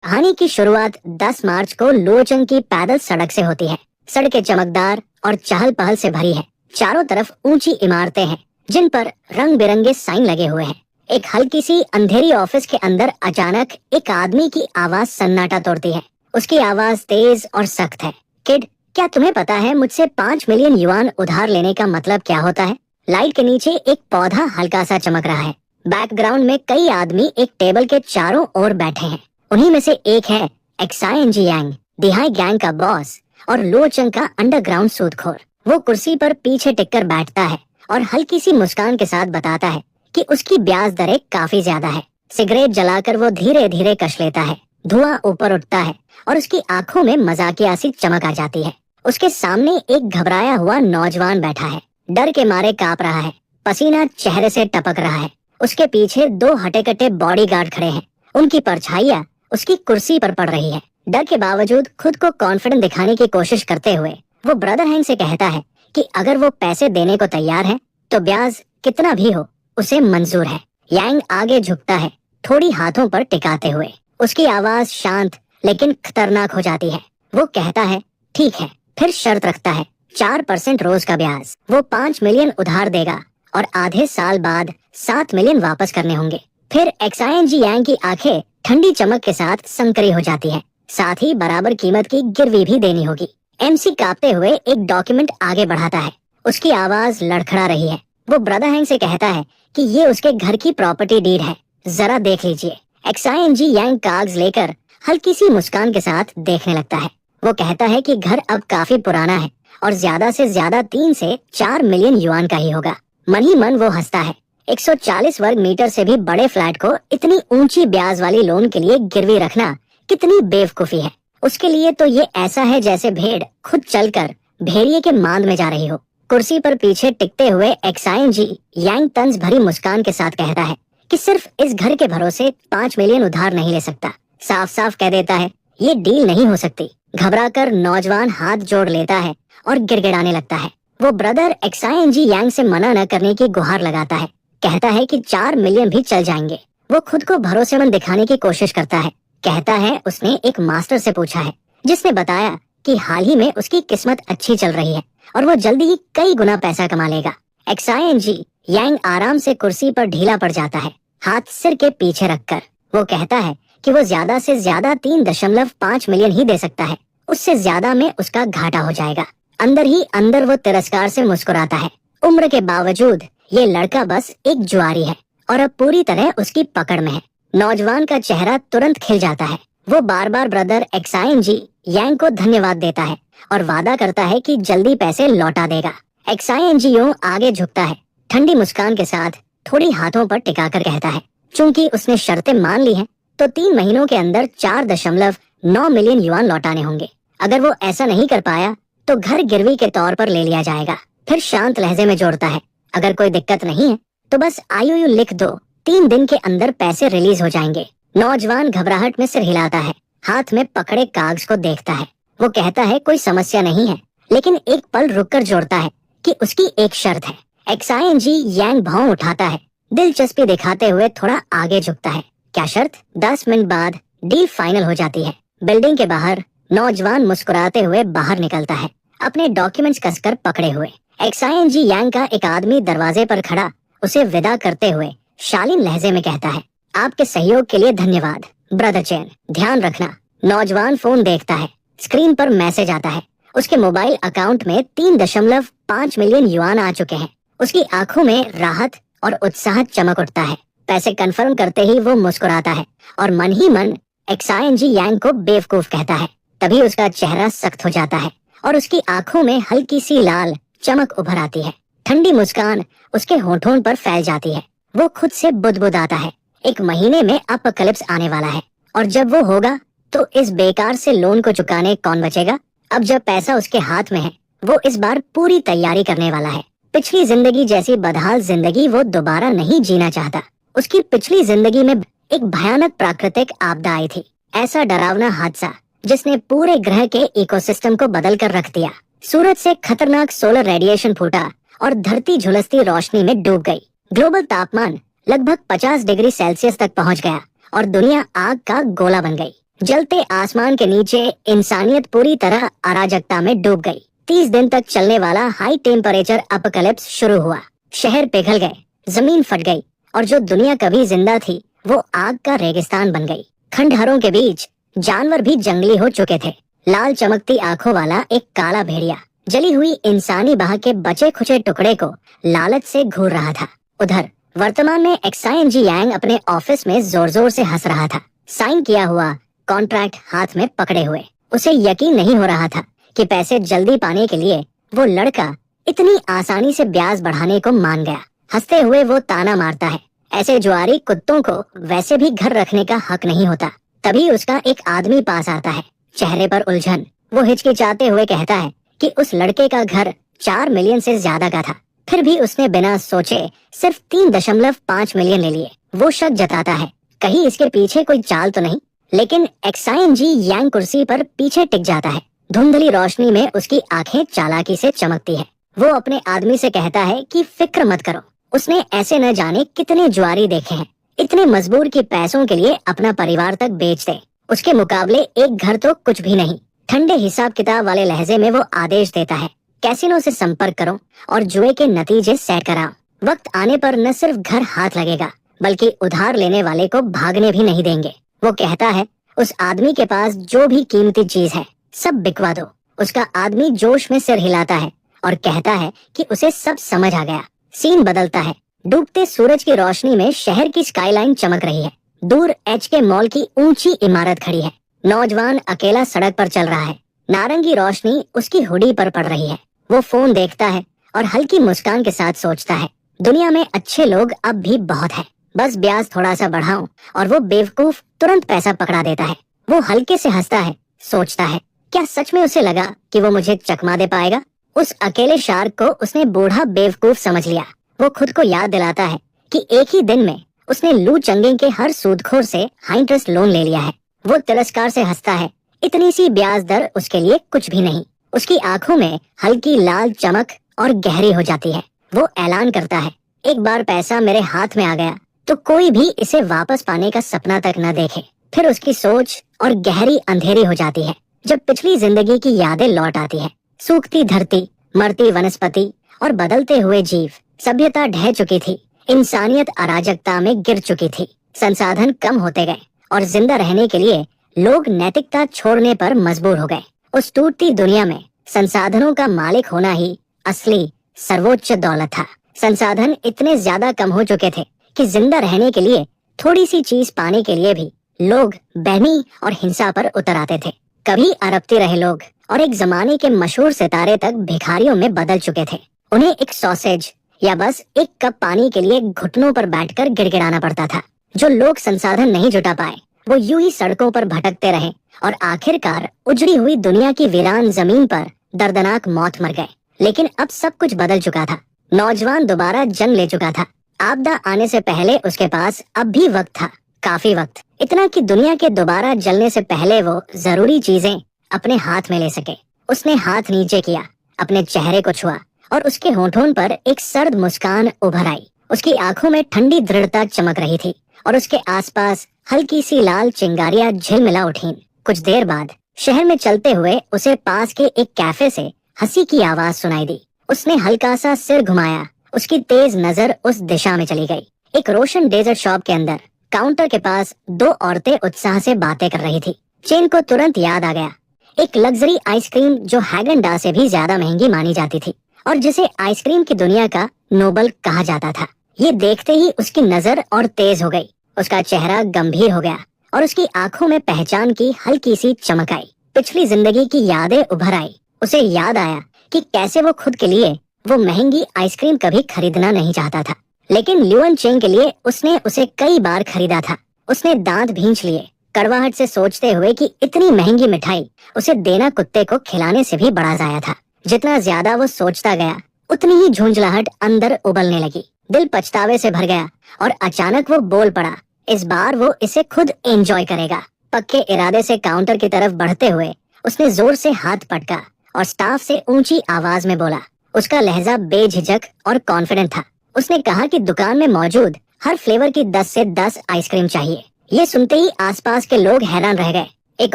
कहानी की शुरुआत 10 मार्च को लोचन की पैदल सड़क से होती है। सड़कें चमकदार और चहल पहल से भरी है। चारों तरफ ऊंची इमारतें हैं जिन पर रंग बिरंगे साइन लगे हुए हैं। एक हल्की सी अंधेरी ऑफिस के अंदर अचानक एक आदमी की आवाज सन्नाटा तोड़ती है। उसकी आवाज तेज और सख्त है। किड, क्या तुम्हें पता है मुझसे 5 मिलियन युआन उधार लेने का मतलब क्या होता है? लाइट के नीचे एक पौधा हल्का सा चमक रहा है। बैकग्राउंड में कई आदमी एक टेबल के चारों ओर बैठे हैं। उन्हीं में से एक है एक्साइएंजी यांग, दिहाई गैंग का बॉस और लोचंग का अंडरग्राउंड सूदखोर। वो कुर्सी पर पीछे टिककर बैठता है और हल्की सी मुस्कान के साथ बताता है कि उसकी ब्याज दरें काफी ज्यादा है। सिगरेट जलाकर वो धीरे धीरे कश लेता है। धुआं ऊपर उठता है और उसकी आंखों में मजाकिया सी चमक आ जाती है। उसके सामने एक घबराया हुआ नौजवान बैठा है। डर के मारे कांप रहा है। पसीना चेहरे से टपक रहा है। उसके पीछे 2 हटे-कटे बॉडीगार्ड खड़े हैं। उनकी परछाइयां उसकी कुर्सी पर पड़ रही है। डर के बावजूद खुद को कॉन्फिडेंट दिखाने की कोशिश करते हुए वो ब्रदर हैंग से कहता है कि अगर वो पैसे देने को तैयार है तो ब्याज कितना भी हो उसे मंजूर है। यांग आगे झुकता है, थोड़ी हाथों पर टिकाते हुए। उसकी आवाज शांत लेकिन खतरनाक हो जाती है। वो कहता है, ठीक है। फिर शर्त रखता है 4% रोज का ब्याज। वो 5 मिलियन उधार देगा और आधे साल बाद 7 मिलियन वापस करने होंगे। फिर एक्साइएंजी यांग की आंखें ठंडी चमक के साथ संकरी हो जाती है। साथ ही बराबर कीमत की गिरवी भी देनी होगी। एमसी कांपते हुए एक डॉक्यूमेंट आगे बढ़ाता है। उसकी आवाज लड़खड़ा रही है। वो ब्रदर हैंग से कहता है कि ये उसके घर की प्रॉपर्टी डीड है, जरा देख लीजिए। एक्साइएंजी यांग कागज लेकर हल्की सी मुस्कान के साथ देखने लगता है। वो कहता है कि घर अब काफी पुराना है और ज्यादा से ज्यादा 3 से 4 मिलियन युआन का ही होगा। मन ही मन वो हंसता है। 140 वर्ग मीटर से भी बड़े फ्लैट को इतनी ऊंची ब्याज वाली लोन के लिए गिरवी रखना कितनी बेवकूफी है। उसके लिए तो ये ऐसा है जैसे भेड़ खुद चलकर भेड़िए के मांद में जा रही हो। कुर्सी पर पीछे टिकते हुए एक्साइएंजी यांग तंज भरी मुस्कान के साथ कहता है कि सिर्फ इस घर के भरोसे 5 मिलियन उधार नहीं ले सकता। साफ साफ कह देता है ये डील नहीं हो सकती। घबराकर नौजवान हाथ जोड़ लेता है और गिड़गिड़ाने लगता है। वो ब्रदर एक्साइएंजी यांग से मना न करने की गुहार लगाता है। कहता है कि 4 मिलियन भी चल जाएंगे। वो खुद को भरोसेमंद दिखाने की कोशिश करता है। कहता है उसने एक मास्टर से पूछा है जिसने बताया कि हाल ही में उसकी किस्मत अच्छी चल रही है और वो जल्दी ही कई गुना पैसा कमा लेगा। एक्साइएंजी यांग आराम से कुर्सी पर ढीला पड़ जाता है, हाथ सिर के पीछे रखकर। वो कहता है कि वो ज्यादा से ज्यादा 3.5 मिलियन ही दे सकता है। उससे ज्यादा में उसका घाटा हो जाएगा। अंदर ही अंदर वो तिरस्कार से मुस्कुराता है। उम्र के बावजूद ये लड़का बस एक जुआरी है और अब पूरी तरह उसकी पकड़ में है। नौजवान का चेहरा तुरंत खिल जाता है। वो बार बार ब्रदर एक्साइएंजी यांग को धन्यवाद देता है और वादा करता है कि जल्दी पैसे लौटा देगा। एक्साइएंजी यूं आगे झुकता है, ठंडी मुस्कान के साथ थोड़ी हाथों पर टिकाकर कहता है चूंकि उसने शर्तें मान ली हैं तो 3 महीनों के अंदर 4.9 मिलियन युआन लौटाने होंगे। अगर वो ऐसा नहीं कर पाया तो घर गिरवी के तौर पर ले लिया जाएगा। फिर शांत लहजे में जोड़ता है, अगर कोई दिक्कत नहीं है तो बस आईओयू लिख दो, 3 दिन के अंदर पैसे रिलीज हो जाएंगे। नौजवान घबराहट में सिर हिलाता है, हाथ में पकड़े कागज को देखता है। वो कहता है कोई समस्या नहीं है, लेकिन एक पल रुककर जोड़ता है कि उसकी एक शर्त है। एक्साइएंजी यांग भौं उठाता है, दिलचस्पी दिखाते हुए थोड़ा आगे झुकता है। क्या शर्त? 10 मिनट बाद डील फाइनल हो जाती है। बिल्डिंग के बाहर नौजवान मुस्कुराते हुए बाहर निकलता है, अपने डॉक्यूमेंट्स कसकर पकड़े हुए। एक्साइएंजी यांग का एक आदमी दरवाजे पर खड़ा उसे विदा करते हुए शालीन लहजे में कहता है, आपके सहयोग के लिए धन्यवाद ब्रदर चैन, ध्यान रखना। नौजवान फोन देखता है। स्क्रीन पर मैसेज आता है। उसके मोबाइल अकाउंट में 3.5 मिलियन युआन आ चुके हैं। उसकी आंखों में राहत और उत्साह चमक उठता है। पैसे कंफर्म करते ही वो मुस्कुराता है और मन ही मन एक्साइएंजी यांग को बेवकूफ कहता है। तभी उसका चेहरा सख्त हो जाता है और उसकी आंखों में हल्की सी लाल चमक उभर आती है। ठंडी मुस्कान उसके होठों पर फैल जाती है। वो खुद से बुदबुदाता है, 1 महीने में अपकलिप्स आने वाला है और जब वो होगा तो इस बेकार से लोन को चुकाने कौन बचेगा। अब जब पैसा उसके हाथ में है वो इस बार पूरी तैयारी करने वाला है। पिछली जिंदगी जैसी बदहाल जिंदगी वो दोबारा नहीं जीना चाहता। उसकी पिछली जिंदगी में एक भयानक प्राकृतिक आपदा आई थी, ऐसा डरावना हादसा जिसने पूरे ग्रह के इकोसिस्टम को बदल कर रख दिया। सूरज से खतरनाक सोलर रेडिएशन फूटा और धरती झुलसती रोशनी में डूब गई। ग्लोबल तापमान लगभग 50 डिग्री सेल्सियस तक पहुंच गया और दुनिया आग का गोला बन गई। जलते आसमान के नीचे इंसानियत पूरी तरह अराजकता में डूब गई। 30 दिन तक चलने वाला हाई टेम्परेचर अपकलिप्स शुरू हुआ। शहर पिघल गए, जमीन फट गई और जो दुनिया कभी जिंदा थी वो आग का रेगिस्तान बन गई। खंडहरों के बीच जानवर भी जंगली हो चुके थे। लाल चमकती आंखों वाला एक काला भेड़िया जली हुई इंसानी बाह के बचे खुचे टुकड़े को लालच से घूर रहा था। उधर वर्तमान में एक्साइएनजी यांग अपने ऑफिस में जोर जोर से हंस रहा था, साइन किया हुआ कॉन्ट्रैक्ट हाथ में पकड़े हुए। उसे यकीन नहीं हो रहा था कि पैसे जल्दी पाने के लिए वो लड़का इतनी आसानी से ब्याज बढ़ाने को मान गया। हंसते हुए वो ताना मारता है, ऐसे जुआरी कुत्तों को वैसे भी घर रखने का हक नहीं होता। तभी उसका एक आदमी पास आता है, चेहरे पर उलझन। वो हिचकिचाते हुए कहता है कि उस लड़के का घर 4 मिलियन से ज्यादा का था, फिर भी उसने बिना सोचे सिर्फ 3.5 मिलियन ले लिए। वो शक जताता है कहीं इसके पीछे कोई चाल तो नहीं, लेकिन एक्साइएनजी यांग कुर्सी पर पीछे टिक जाता है। धुंधली रोशनी में उसकी आंखें चालाकी से चमकती है। वो अपने आदमी से कहता है कि फिक्र मत करो, उसने ऐसे न जाने कितने जुआरी देखे हैं, इतने मजबूर कि पैसों के लिए अपना परिवार तक बेच दे। उसके मुकाबले एक घर तो कुछ भी नहीं। ठंडे हिसाब किताब वाले लहजे में वो आदेश देता है, कैसीनो से संपर्क करो और जुए के नतीजे सेट कराओ। वक्त आने पर न सिर्फ घर हाथ लगेगा बल्कि उधार लेने वाले को भागने भी नहीं देंगे। वो कहता है उस आदमी के पास जो भी कीमती चीज है सब बिकवा दो। उसका आदमी जोश में सिर हिलाता है और कहता है कि उसे सब समझ आ गया। सीन बदलता है। डूबते सूरज की रोशनी में शहर की स्काईलाइन चमक रही है। दूर एचके मॉल की ऊंची इमारत खड़ी है। नौजवान अकेला सड़क पर चल रहा है। नारंगी रोशनी उसकी हुडी पर पड़ रही है। वो फोन देखता है और हल्की मुस्कान के साथ सोचता है, दुनिया में अच्छे लोग अब भी बहुत हैं। बस ब्याज थोड़ा सा बढ़ाऊं और वो बेवकूफ तुरंत पैसा पकड़ा देता है। वो हल्के से हंसता है, सोचता है क्या सच में उसे लगा कि वो मुझे चकमा दे पाएगा। उस अकेले शार्क को उसने बूढ़ा बेवकूफ समझ लिया। वो खुद को याद दिलाता है कि एक ही दिन में उसने लू चंगे के हर सूदखोर से हाई इंटरेस्ट लोन ले लिया है। वो तिरस्कार से हंसता है, इतनी सी ब्याज दर उसके लिए कुछ भी नहीं। उसकी आंखों में हल्की लाल चमक और गहरी हो जाती है। वो ऐलान करता है, एक बार पैसा मेरे हाथ में आ गया तो कोई भी इसे वापस पाने का सपना तक न देखे। फिर उसकी सोच और गहरी अंधेरी हो जाती है जब पिछली जिंदगी की यादें लौट आती है। सूखती धरती, मरती वनस्पति और बदलते हुए जीव। सभ्यता ढह चुकी थी, इंसानियत अराजकता में गिर चुकी थी। संसाधन कम होते गए और जिंदा रहने के लिए लोग नैतिकता छोड़ने पर मजबूर हो गए। उस टूटती दुनिया में संसाधनों का मालिक होना ही असली सर्वोच्च दौलत था। संसाधन इतने ज्यादा कम हो चुके थे कि जिंदा रहने के लिए थोड़ी सी चीज पाने के लिए भी लोग बेहमी और हिंसा पर उतर आते थे। कभी अरबते रहे लोग और एक जमाने के मशहूर सितारे तक भिखारियों में बदल चुके थे। उन्हें एक सॉसेज या बस एक कप पानी के लिए घुटनों पर बैठकर गिड़गिड़ाना पड़ता था। जो लोग संसाधन नहीं जुटा पाए वो यूं ही सड़कों पर भटकते रहे और आखिरकार उजड़ी हुई दुनिया की वीरान जमीन पर दर्दनाक मौत मर गए। लेकिन अब सब कुछ बदल चुका था। नौजवान दोबारा जन्म ले चुका था। आपदा आने से पहले उसके पास अब भी वक्त था, काफी वक्त, इतना कि दुनिया के दोबारा जलने से पहले वो जरूरी चीजें अपने हाथ में ले सके। उसने हाथ नीचे किया, अपने चेहरे को छुआ और उसके होठों पर एक सर्द मुस्कान उभर आई। उसकी आंखों में ठंडी दृढ़ता चमक रही थी और उसके आसपास हल्की सी लाल चिंगारियां झिलमिला उठीं। कुछ देर बाद शहर में चलते हुए उसे पास के एक कैफे से हंसी की आवाज सुनाई दी। उसने हल्का सा सिर घुमाया। उसकी तेज नजर उस दिशा में चली गई। एक रोशन डेजर्ट शॉप के अंदर काउंटर के पास 2 औरतें उत्साह से बातें कर रही थी। चेन को तुरंत याद आ गया, एक लग्जरी आइसक्रीम जो हैगन डा से भी ज्यादा महंगी मानी जाती थी और जिसे आइसक्रीम की दुनिया का नोबल कहा जाता था। ये देखते ही उसकी नजर और तेज हो गई। उसका चेहरा गंभीर हो गया और उसकी आंखों में पहचान की हल्की सी चमक आई। पिछली जिंदगी की यादें उभर आई। उसे याद आया कि कैसे वो खुद के लिए वो महंगी आइसक्रीम कभी खरीदना नहीं चाहता था, लेकिन ल्यूअन चेंग के लिए उसने उसे कई बार खरीदा था। उसने दांत भींच लिए, कड़वाहट से सोचते हुए कि इतनी महंगी मिठाई उसे देना कुत्ते को खिलाने से भी बड़ा जाया था। जितना ज्यादा वो सोचता गया उतनी ही झुंझलाहट अंदर उबलने लगी। दिल पछतावे से भर गया और अचानक वो बोल पड़ा, इस बार वो इसे खुद एंजॉय करेगा। पक्के इरादे से काउंटर की तरफ बढ़ते हुए उसने जोर से हाथ पटका और स्टाफ से ऊंची आवाज में बोला। उसका लहजा बेझिझक और कॉन्फिडेंट था। उसने कहा कि दुकान में मौजूद हर फ्लेवर की 10 से 10 आइसक्रीम चाहिए। ये सुनते ही आसपास के लोग हैरान रह गए। एक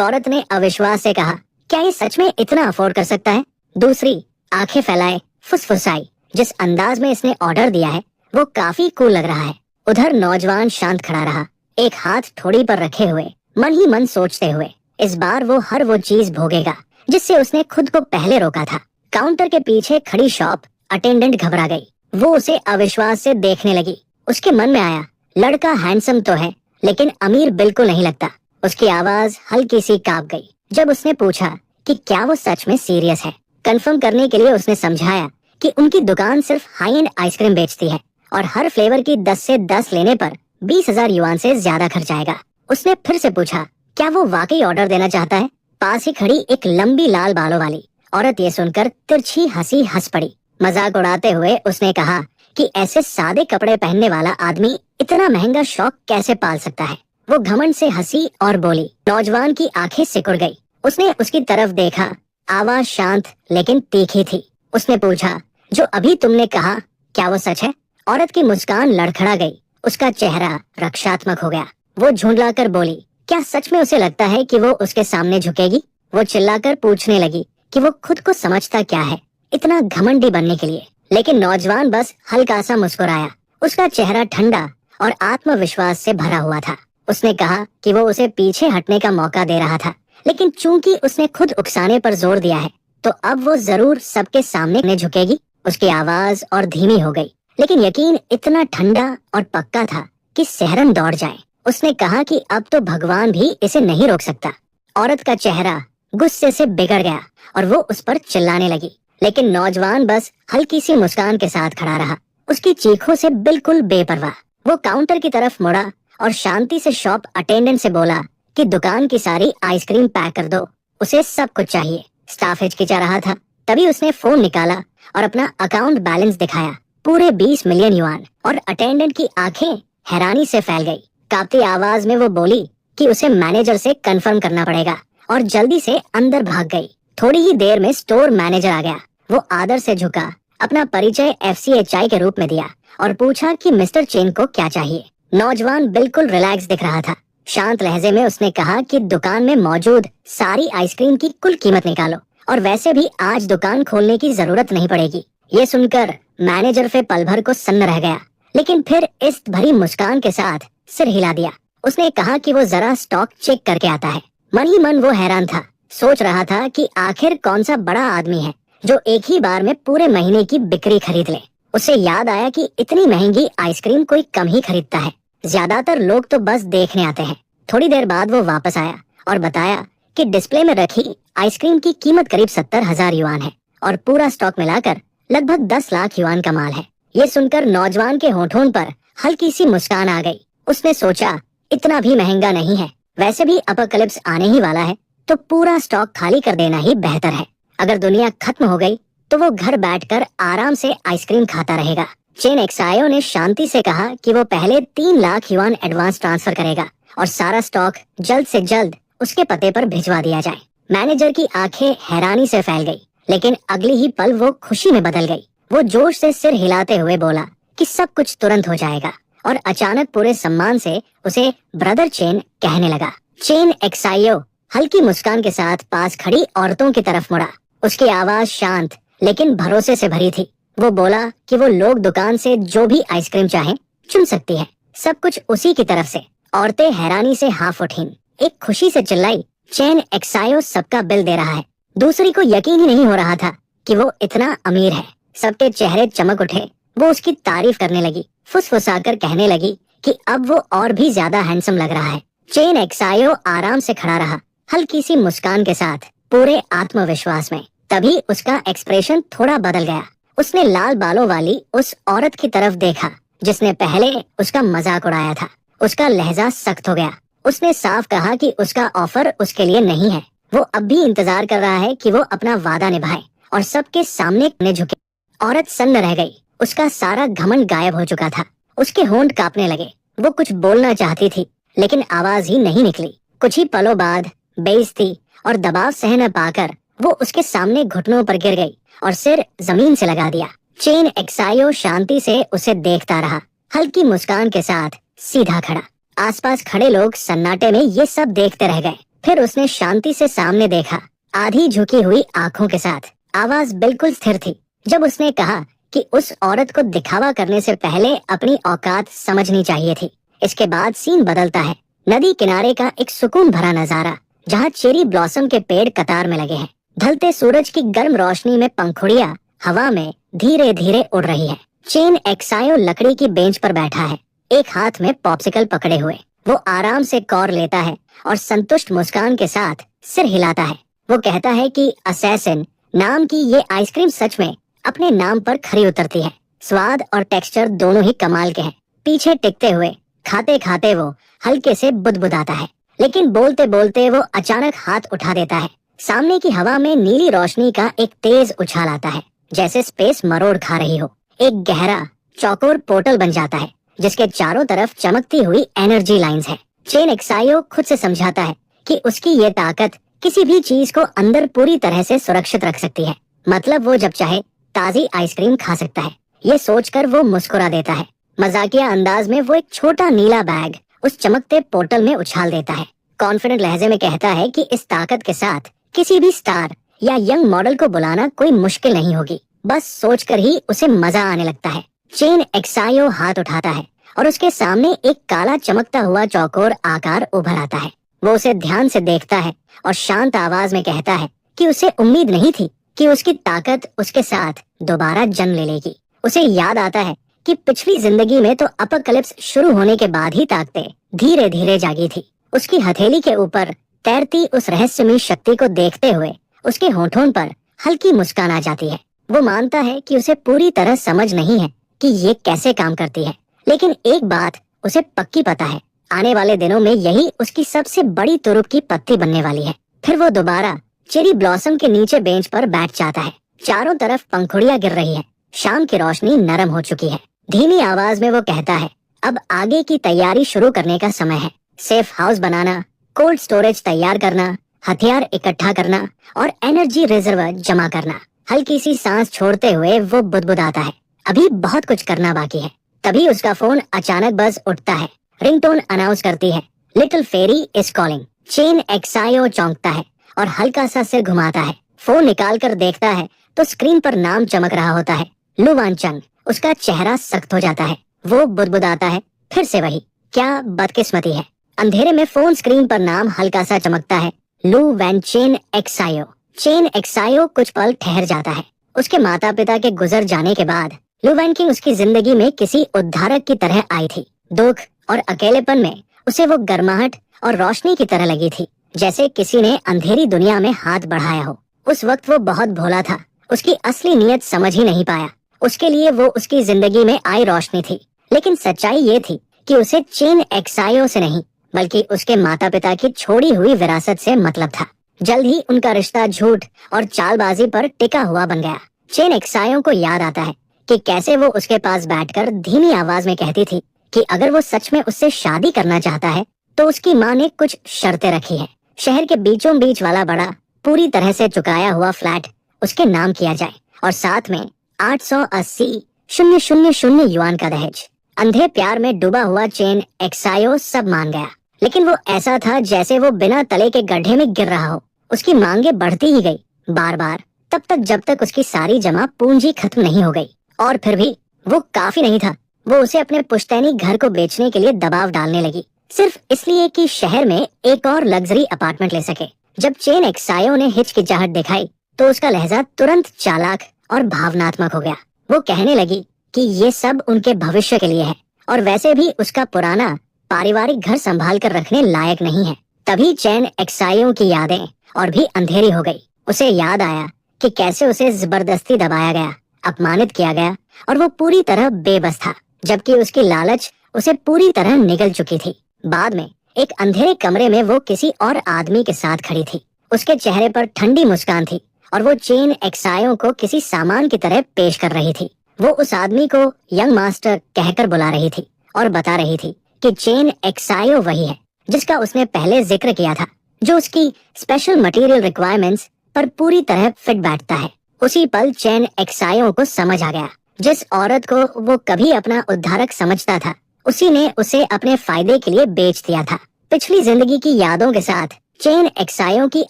औरत ने अविश्वास से कहा, क्या ये सच में इतना अफोर्ड कर सकता है? दूसरी आंखें फैलाए फुसफुसाई, जिस अंदाज में इसने ऑर्डर दिया है वो काफी कूल लग रहा है। उधर नौजवान शांत खड़ा रहा, एक हाथ ठोड़ी पर रखे हुए, मन ही मन सोचते हुए इस बार वो हर वो चीज भोगेगा जिससे उसने खुद को पहले रोका था। काउंटर के पीछे खड़ी शॉप अटेंडेंट घबरा गई। वो उसे अविश्वास से देखने लगी। उसके मन में आया, लड़का हैंडसम तो है लेकिन अमीर बिल्कुल नहीं लगता। उसकी आवाज हल्की सी कांप गई जब उसने पूछा कि क्या वो सच में सीरियस है। कंफर्म करने के लिए उसने समझाया कि उनकी दुकान सिर्फ हाई एंड आइसक्रीम बेचती है और हर फ्लेवर की 10 से 10 लेने पर 20,000 युआन से ज्यादा खर्च आएगा। उसने फिर से पूछा, क्या वो वाकई ऑर्डर देना चाहता है? पास ही खड़ी एक लंबी लाल बालों वाली औरत ये सुनकर तिरछी हंसी हंस पड़ी। मजाक उड़ाते हुए उसने कहा कि ऐसे सादे कपड़े पहनने वाला आदमी इतना महंगा शौक कैसे पाल सकता है। वो घमंड से हंसी और बोली। नौजवान की आंखें सिकुड़ गई। उसने उसकी तरफ देखा, आवाज शांत लेकिन तीखी थी। उसने पूछा, जो अभी तुमने कहा क्या वो सच है? औरत की मुस्कान लड़खड़ा गई। उसका चेहरा रक्षात्मक हो गया। वो झुंडलाकर बोली, क्या सच में उसे लगता है कि वो उसके सामने झुकेगी? वो चिल्लाकर पूछने लगी कि वो खुद को समझता क्या है इतना घमंडी बनने के लिए। लेकिन नौजवान बस हल्का सा मुस्कुराया। उसका चेहरा ठंडा और आत्मविश्वास से भरा हुआ था। उसने कहा कि वो उसे पीछे हटने का मौका दे रहा था, लेकिन चूंकि उसने खुद उकसाने पर जोर दिया है तो अब वो जरूर सबके सामने झुकेगी। उसकी आवाज और धीमी हो गई, लेकिन यकीन इतना ठंडा और पक्का था कि सिहरन दौड़ जाए। उसने कहा कि अब तो भगवान भी इसे नहीं रोक सकता। औरत का चेहरा गुस्से से बिगड़ गया और वो उस पर चिल्लाने लगी, लेकिन नौजवान बस हल्की सी मुस्कान के साथ खड़ा रहा, उसकी चीखों से बिल्कुल बेपरवाह। वो काउंटर की तरफ मुड़ा और शांति से शॉप अटेंडेंट से बोला कि दुकान की सारी आइसक्रीम पैक कर दो, उसे सब कुछ चाहिए। स्टाफ हिचकिचा रहा था। तभी उसने फोन निकाला और अपना अकाउंट बैलेंस दिखाया, पूरे 20 मिलियन युआन। और अटेंडेंट की आंखें हैरानी से फैल गई। कांपती आवाज में वो बोली कि उसे मैनेजर से कंफर्म करना पड़ेगा और जल्दी से अंदर भाग गई। थोड़ी ही देर में स्टोर मैनेजर आ गया। वो आदर से झुका, अपना परिचय FCHI के रूप में दिया और पूछा कि मिस्टर चेन को क्या चाहिए। नौजवान बिल्कुल रिलैक्स दिख रहा था। शांत लहजे में उसने कहा कि दुकान में मौजूद सारी आइसक्रीम की कुल कीमत निकालो और वैसे भी आज दुकान खोलने की जरूरत नहीं पड़ेगी। ये सुनकर मैनेजर फिर पल भर को सन्न रह गया, लेकिन फिर इस भरी मुस्कान के साथ सिर हिला दिया। उसने कहा कि वो जरा स्टॉक चेक करके आता है। मन ही मन वो हैरान था, सोच रहा था कि आखिर कौन सा बड़ा आदमी है जो एक ही बार में पूरे महीने की बिक्री खरीद ले। उसे याद आया कि इतनी महंगी आइसक्रीम कोई कम ही खरीदता है, ज्यादातर लोग तो बस देखने आते हैं। थोड़ी देर बाद वो वापस आया और बताया कि डिस्प्ले में रखी आइसक्रीम की कीमत करीब 70,000 युआन है और पूरा स्टॉक मिलाकर लगभग 10 लाख युआन का माल है। ये सुनकर नौजवान के होठों पर हल्की सी मुस्कान आ गई। उसने सोचा, इतना भी महंगा नहीं है, वैसे भी अपोकलिप्स आने ही वाला है तो पूरा स्टॉक खाली कर देना ही बेहतर है। अगर दुनिया खत्म हो गई तो वो घर बैठकर आराम से आइसक्रीम खाता रहेगा। चेन एक्सायो ने शांति से कहा कि वो पहले 3 लाख युआन एडवांस ट्रांसफर करेगा और सारा स्टॉक जल्द से जल्द उसके पते पर भिजवा दिया जाए। मैनेजर की आंखें हैरानी से फैल गई, लेकिन अगली ही पल वो खुशी में बदल गई। वो जोश से सिर हिलाते हुए बोला कि सब कुछ तुरंत हो जाएगा और अचानक पूरे सम्मान से उसे ब्रदर चेन कहने लगा। चेन एक्सायो हल्की मुस्कान के साथ पास खड़ी औरतों की तरफ मुड़ा। उसकी आवाज शांत लेकिन भरोसे से भरी थी। वो बोला कि वो लोग दुकान से जो भी आइसक्रीम चाहें चुन सकती है, सब कुछ उसी की तरफ से। औरतें हैरानी से हाफ उठीं, एक खुशी से चिल्लाई, चेन एक्सायो सबका बिल दे रहा है। दूसरी को यकीन ही नहीं हो रहा था कि वो इतना अमीर है। सबके चेहरे चमक उठे। वो उसकी तारीफ करने लगी, फुसफुसाकर कहने लगी कि अब वो और भी ज्यादा हैंडसम लग रहा है। चेन एक्सायो आराम से खड़ा रहा, हल्की सी मुस्कान के साथ, पूरे आत्मविश्वास में। तभी उसका एक्सप्रेशन थोड़ा बदल गया। उसने लाल बालों वाली उस औरत की तरफ देखा जिसने पहले उसका मजाक उड़ाया था। उसका लहजा सख्त हो गया। उसने साफ कहा कि उसका ऑफर उसके लिए नहीं है। वो अब भी इंतजार कर रहा है कि वो अपना वादा निभाए और सबके सामने झुके। औरत सन्न रह गई। उसका सारा घमंड गायब हो चुका था। उसके होंठ कांपने लगे। वो कुछ बोलना चाहती थी, लेकिन आवाज ही नहीं निकली। कुछ ही पलों बाद बेइज्जती और दबाव सह न पाकर वो उसके सामने घुटनों पर गिर गई और सिर जमीन से लगा दिया। चेन एक्सायो शांति से उसे देखता रहा, हल्की मुस्कान के साथ सीधा खड़ा। आसपास खड़े लोग सन्नाटे में ये सब देखते रह गए। फिर उसने शांति से सामने देखा, आधी झुकी हुई आंखों के साथ। आवाज बिल्कुल स्थिर थी। जब उसने कहा कि उस औरत को दिखावा करने से पहले अपनी औकात समझनी चाहिए थी। इसके बाद सीन बदलता है। नदी किनारे का एक सुकून भरा नजारा, जहाँ चेरी ब्लॉसम के पेड़ कतार में लगे हैं। ढलते सूरज की गर्म रोशनी में पंखुड़ियां हवा में धीरे धीरे उड़ रही है। चेन एक्सायो लकड़ी की बेंच पर बैठा है, एक हाथ में पॉप्सिकल पकड़े हुए। वो आराम से कौर लेता है और संतुष्ट मुस्कान के साथ सिर हिलाता है। वो कहता है कि असैसिन नाम की ये आइसक्रीम सच में अपने नाम पर खरी उतरती है। स्वाद और टेक्सचर दोनों ही कमाल के हैं। पीछे टिकते हुए खाते खाते वो हल्के से बुदबुदाता है, लेकिन बोलते बोलते वो अचानक हाथ उठा देता है। सामने की हवा में नीली रोशनी का एक तेज उछाल आता है, जैसे स्पेस मरोड़ खा रही हो। एक गहरा चौकोर पोर्टल बन जाता है, जिसके चारों तरफ चमकती हुई एनर्जी लाइंस है। चेन एक्सायो खुद से समझाता है कि उसकी ये ताकत किसी भी चीज को अंदर पूरी तरह से सुरक्षित रख सकती है। मतलब वो जब चाहे ताजी आइसक्रीम खा सकता है। ये सोचकर वो मुस्कुरा देता है। मजाकिया अंदाज में वो एक छोटा नीला बैग उस चमकते पोर्टल में उछाल देता है। कॉन्फिडेंट लहजे में कहता है कि इस ताकत के साथ किसी भी स्टार या यंग मॉडल को बुलाना कोई मुश्किल नहीं होगी। बस सोचकर ही उसे मजा आने लगता है। चेन एक्सायो हाथ उठाता है और उसके सामने एक काला चमकता हुआ चौकोर आकार उभर आता है। वो उसे ध्यान से देखता है और शांत आवाज में कहता है कि उसे उम्मीद नहीं थी कि उसकी ताकत उसके साथ दोबारा जन्म ले लेगी। उसे याद आता है कि पिछली जिंदगी में तो अपकलिप्स शुरू होने के बाद ही ताकतें धीरे धीरे जागी थी। उसकी हथेली के ऊपर तैरती उस रहस्यमयी शक्ति को देखते हुए उसके होठों पर हल्की मुस्कान आ जाती है। वो मानता है कि उसे पूरी तरह समझ नहीं है कि ये कैसे काम करती है, लेकिन एक बात उसे पक्की पता है, आने वाले दिनों में यही उसकी सबसे बड़ी तुरुप की पत्ती बनने वाली है। फिर वो दोबारा चेरी ब्लॉसम के नीचे बेंच पर बैठ जाता है। चारों तरफ पंखुड़ियां गिर रही है। शाम की रोशनी नरम हो चुकी है। धीमी आवाज में वो कहता है, अब आगे की तैयारी शुरू करने का समय है। सेफ हाउस बनाना, कोल्ड स्टोरेज तैयार करना, हथियार इकट्ठा करना और एनर्जी रिजर्व जमा करना। हल्की सी सांस छोड़ते हुए वो बुदबुदाता है, अभी बहुत कुछ करना बाकी है। तभी उसका फोन अचानक बज उठता है। रिंगटोन अनाउंस करती है, लिटिल फेरी इज कॉलिंग। चेन एक्सायो चौंकता है और हल्का सा सिर घुमाता है। फोन निकाल कर देखता है तो स्क्रीन पर नाम चमक रहा होता है, लू वानचंग। उसका चेहरा सख्त हो जाता है। वो बुदबुदाता है, फिर से वही, क्या बदकिस्मती है। अंधेरे में फोन स्क्रीन पर नाम हल्का सा चमकता है, लू वैनचेन एक्सायो। चेन एक्सायो कुछ पल ठहर जाता है। उसके माता पिता के गुजर जाने के बाद लू वैनकिंग उसकी जिंदगी में किसी उद्धारक की तरह आई थी। दुख और अकेलेपन में उसे वो गर्माहट और रोशनी की तरह लगी थी, जैसे किसी ने अंधेरी दुनिया में हाथ बढ़ाया हो। उस वक्त वो बहुत भोला था, उसकी असली नीयत समझ ही नहीं पाया। उसके लिए वो उसकी जिंदगी में आई रोशनी थी, लेकिन सच्चाई ये थी कि उसे चेन एक्सायो से नहीं बल्कि उसके माता पिता की छोड़ी हुई विरासत से मतलब था। जल्द ही उनका रिश्ता झूठ और चालबाजी पर टिका हुआ बन गया। चेन एक्सायो को याद आता है कि कैसे वो उसके पास बैठकर धीमी आवाज में कहती थी कि अगर वो सच में उससे शादी करना चाहता है तो उसकी माँ ने कुछ शर्तें रखी है। शहर के बीचों बीच वाला बड़ा पूरी तरह से चुकाया हुआ फ्लैट उसके नाम किया जाए और साथ में 880,000 युआन का दहेज। अंधे प्यार में डूबा हुआ चेन एक्सायो सब मान गया, लेकिन वो ऐसा था जैसे वो बिना तले के गड्ढे में गिर रहा हो। उसकी मांगे बढ़ती ही गई बार बार, तब तक जब तक उसकी सारी जमा पूंजी खत्म नहीं हो गई। और फिर भी वो काफी नहीं था। वो उसे अपने पुश्तैनी घर को बेचने के लिए दबाव डालने लगी, सिर्फ इसलिए कि शहर में एक और लग्जरी अपार्टमेंट ले सके। जब चेन एक्सायो ने हिचकिचाहट दिखाई तो उसका लहजा तुरंत चालाक और भावनात्मक हो गया। वो कहने लगी कि ये सब उनके भविष्य के लिए है और वैसे भी उसका पुराना पारिवारिक घर संभाल कर रखने लायक नहीं है। तभी चेन एक्सायो की यादें और भी अंधेरी हो गई। उसे याद आया कि कैसे उसे जबरदस्ती दबाया गया, अपमानित किया गया और वो पूरी तरह बेबस था, जबकि उसकी लालच उसे पूरी तरह निगल चुकी थी। बाद में एक अंधेरे कमरे में वो किसी और आदमी के साथ खड़ी थी। उसके चेहरे पर ठंडी मुस्कान थी और वो चेन एक्सायो को किसी सामान की तरह पेश कर रही थी। वो उस आदमी को यंग मास्टर कहकर बुला रही थी और बता रही थी कि चेन एक्सायो वही है जिसका उसने पहले जिक्र किया था, जो उसकी स्पेशल मटेरियल रिक्वायरमेंट्स पर पूरी तरह फिट बैठता है। उसी पल चेन एक्सायो को समझ आ गया, जिस औरत को वो कभी अपना उद्धारक समझता था, उसी ने उसे अपने फायदे के लिए बेच दिया था। पिछली जिंदगी की यादों के साथ चेन एक्सायो की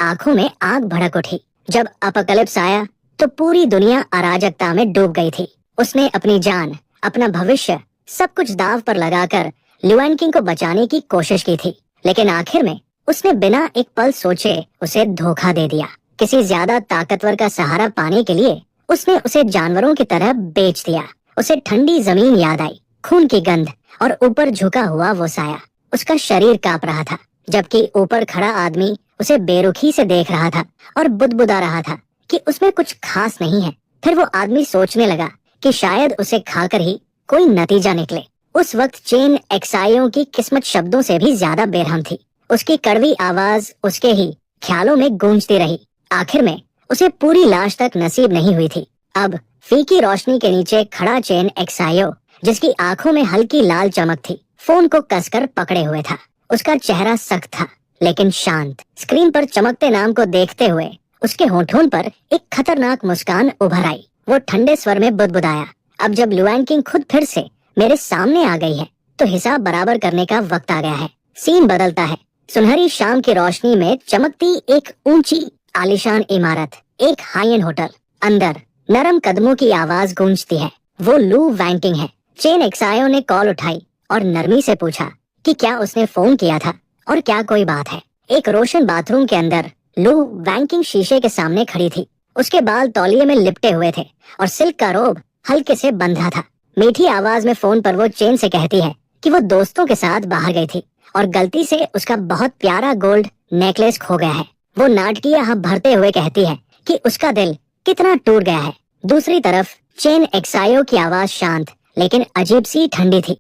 आंखों में आग भड़क उठी। जब अपकलिप्स आया तो पूरी दुनिया अराजकता में डूब गई थी। उसने अपनी जान, अपना भविष्य, सब कुछ दांव पर लगाकर ल्यूएन किंग को बचाने की कोशिश की थी, लेकिन आखिर में उसने बिना एक पल सोचे उसे धोखा दे दिया। किसी ज्यादा ताकतवर का सहारा पाने के लिए उसने उसे जानवरों की तरह बेच दिया। उसे ठंडी जमीन याद आई, खून की गंध और ऊपर झुका हुआ वो साया। उसका शरीर कांप रहा था, जबकि ऊपर खड़ा आदमी उसे बेरुखी से देख रहा था और बुदबुदा रहा था कि उसमें कुछ खास नहीं है। फिर वो आदमी सोचने लगा कि शायद उसे खाकर ही कोई नतीजा निकले। उस वक्त चेन एक्सायो की किस्मत शब्दों से भी ज्यादा बेरहम थी। उसकी कड़वी आवाज उसके ही ख्यालों में गूंजती रही। आखिर में उसे पूरी लाश तक नसीब नहीं हुई थी। अब फीकी रोशनी के नीचे खड़ा चेन एक्सायो, जिसकी आंखों में हल्की लाल चमक थी, फोन को कसकर पकड़े हुए था। उसका चेहरा सख्त था लेकिन शांत। स्क्रीन पर चमकते नाम को देखते हुए उसके होठों पर एक खतरनाक मुस्कान उभर आई। वो ठंडे स्वर में बुदबुदाया, अब जब ल्यूएन किंग खुद फिर से मेरे सामने आ गई है तो हिसाब बराबर करने का वक्त आ गया है। सीन बदलता है। सुनहरी शाम की रोशनी में चमकती एक ऊंची आलीशान इमारत, एक हाई एंड होटल। अंदर नरम कदमों की आवाज गूंजती है। वो लू वैंकिंग है। चेन एक्सायो ने कॉल उठाई और नरमी से पूछा कि क्या उसने फोन किया था और क्या कोई बात है। एक रोशन बाथरूम के अंदर लू वैंकिंग शीशे के सामने खड़ी थी। उसके बाल तौलिए में लिपटे हुए थे और सिल्क का रोब हल्के से बंधा था। मीठी आवाज में फोन पर वो चेन से कहती है कि वो दोस्तों के साथ बाहर गई थी और गलती से उसका बहुत प्यारा गोल्ड नेकलेस खो गया है। वो नाटकीय हब भरते हुए कहती है कि उसका दिल कितना टूट गया है। दूसरी तरफ चेन एक्सायो की आवाज शांत लेकिन अजीब सी ठंडी थी।